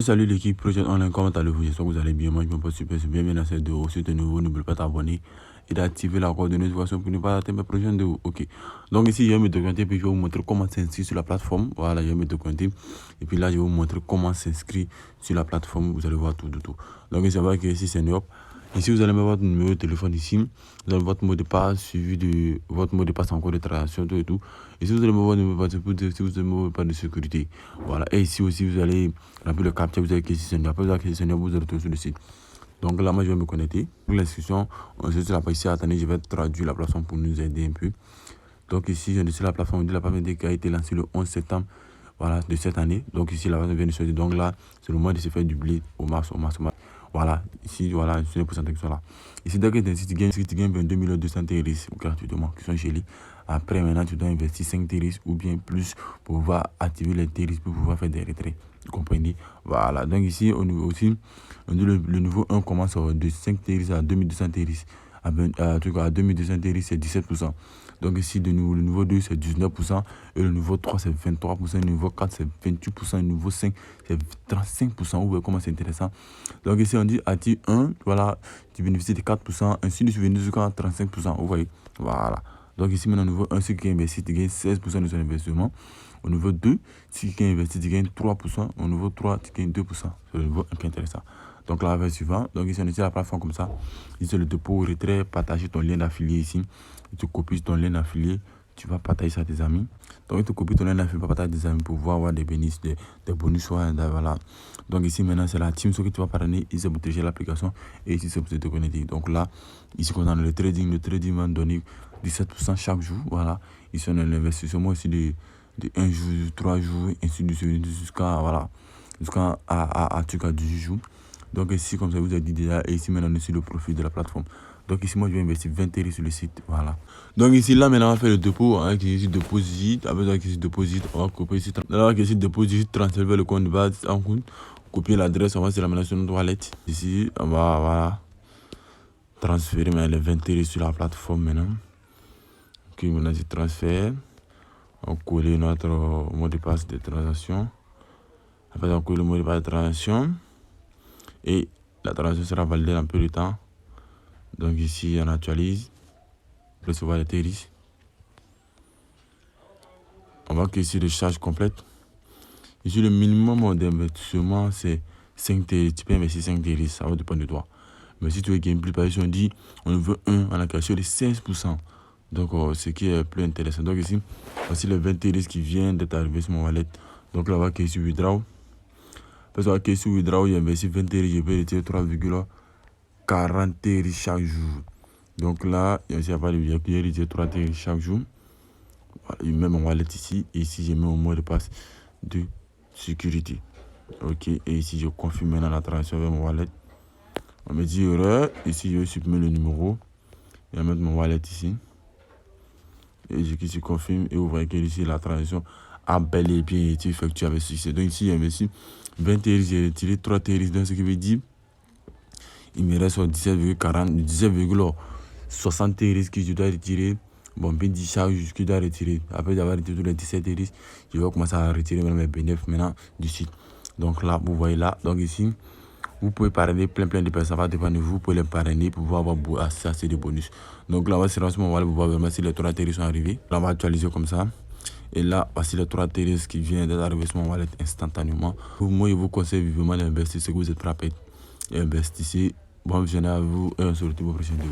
Salut l'équipe Projet Online, comment allez-vous? J'espère que vous allez bien. Moi, je me porte super, bienvenue dans cette vidéo. Si tu es nouveau, n'oublie pas de t'abonner et d'activer la cloche de notification pour ne pas rater mes prochaines vidéos. Ok. Donc ici, je vais me documenter puis je vais vous montrer comment s'inscrire sur la plateforme. Voilà, je vais me documenter. Et puis là, je vais vous montrer comment s'inscrire sur la plateforme. Vous allez voir tout. Donc ici, on va que ici, c'est Neop. Ici, vous allez mettre votre numéro de téléphone ici. Vous avez votre mot de passe suivi de votre mot de passe en cours de transaction, tout et tout. Ici, vous allez mettre votre numéro de passe pour dire si vous avez mot de passe de sécurité. Voilà. Et ici aussi, vous allez remplir le captcha. Vous avez que c'est Neop. Après, vous avez que c'est Neop, vous allez retrouver sur le site. Donc là, moi, je vais me connecter. Pour l'inscription, on se sur la page ici. Attendez, je vais traduire la plateforme pour nous aider un peu. Donc ici, je suis sur la plateforme. La plateforme qui a été lancée le 11 septembre. Voilà, de cette année. Donc ici, la plateforme vient de sortir. Donc là, c'est le moment de se faire du blé au mars. Voilà, ici, voilà, c'est les pourcentages qui sont là. Ici, dès que tu gagnes 22 200 TRS gratuitement, qui sont gelés. Après, maintenant, tu dois investir 5 TRS ou bien plus pour pouvoir activer les TRS pour pouvoir faire des retraits. Vous comprenez? Voilà, donc ici, au niveau aussi, on dit le niveau 1 commence de 5 TRS à 2200 TRS. À 2200 TRS, c'est 17%. Donc ici, le niveau 2, c'est 19%. Et le niveau 3, c'est 23%. Le niveau 4, c'est 28%. Le niveau 5, c'est 35%. Vous voyez comment c'est intéressant. Donc ici, on dit active 1, voilà, tu bénéficies de 4%. Ainsi de suite, jusqu'à 35%. Vous voyez, voilà. Donc ici, maintenant, au niveau 1, si tu investis, tu gagnes 16% de son investissement. Au niveau 2, si tu investis, tu gagnes 3%. Au niveau 3, tu gagnes 2%. C'est le niveau 1 qui est intéressant. Donc là, la suivant. Donc ici, on est sur la plateforme comme ça. Ici, le dépôt, retrait, partager ton lien d'affilié ici. Tu copies ton lien d'affilié. Tu vas partager ça à tes amis. Donc, tu copies ton lien d'affilié pour partager à tes amis pour pouvoir avoir des bonus, des bonus. Voilà. Donc ici, maintenant, c'est la team. Ce que tu vas parrainer, ici, c'est pour télécharger l'application. Et ici, c'est pour te connecter. Donc là, ici, on a le trading. Le trading va donner 17% chaque jour. Voilà. Ici, on a l'investissement aussi de 1 jour, 3 jours, ainsi de suite, jusqu'à voilà, jusqu'à 18 jours. Donc ici, comme ça, vous avez dit déjà, et ici, maintenant, on est sur le profil de la plateforme. Donc ici, moi, je vais investir 20 TRS sur le site. Voilà. Donc ici, là, maintenant, on va faire le dépôt avec ici, deposit. Avec ici, deposit, on va copier ici. Là, avec ici, deposit, transférer vers le compte de base. En compte, copier l'adresse, on va sur la maintenant sur notre wallet. Ici, on va, voilà, transférer les 20 TRS sur la plateforme maintenant. Ok, maintenant, je transfère. On coller notre mot de passe de transaction. Après, on colle le mot de passe de transaction. Et la transaction sera validée dans peu de temps. Donc ici, on actualise. Recevoir les TRS. On va que ici, les charges complètes. Ici, le minimum d'investissement, c'est 5 TRS. Tu peux investir 5 TRS, ça va dépendre de toi. Mais si tu veux gagner plus, par exemple, on dit, on veut 1 en acquisition de 16%. Donc, ce qui est plus intéressant. Donc ici, voici les 20 TRS qui viennent d'être arrivés sur mon wallet. Donc là, on va que ici, withdraw. Parce que que sur withdraw, il investit 20 TRS, je vais retirer 3,40 TRS chaque jour. Donc là, il n'y a pas de vie, je vais retirer 3 TRS chaque jour. Voilà, je mets mon wallet ici. Et ici, je mets mon mot de passe de sécurité. Ok, et ici, je confirme maintenant la transaction avec mon wallet. On me dit erreur. Ici, je vais supprimer le numéro. Je vais mettre mon wallet ici. Et je confirme. Et vous voyez que ici, la transaction a bel et bien été effectuée avec succès. Donc ici, j'ai investi 20 TRS, j'ai retiré 3 TRS. Donc ce qui veut dire, il me reste 17,60 TRS que je dois retirer. Bon, puis 10 charges que je dois retirer. Après avoir retiré tous les 17 TRS, je vais commencer à retirer mes bénéfices maintenant du site. Donc là, vous voyez là. Donc ici, vous pouvez parrainer plein de personnes. Ça va dépendre de vous. Vous pouvez les parrainer pour pouvoir avoir assez de bonus. Donc là, on va se lancer mon wallet pour voir vraiment si les 3 TRS sont arrivés. Là, on va actualiser comme ça. Et là, voici les 3 TRS qui viennent d'être arrivés sur mon wallet instantanément. Moi, je vous conseille vivement d'investir ce que vous êtes prêt à payer. Et investissez. Bonne journée à vous et on se retrouve au prochain vidéo.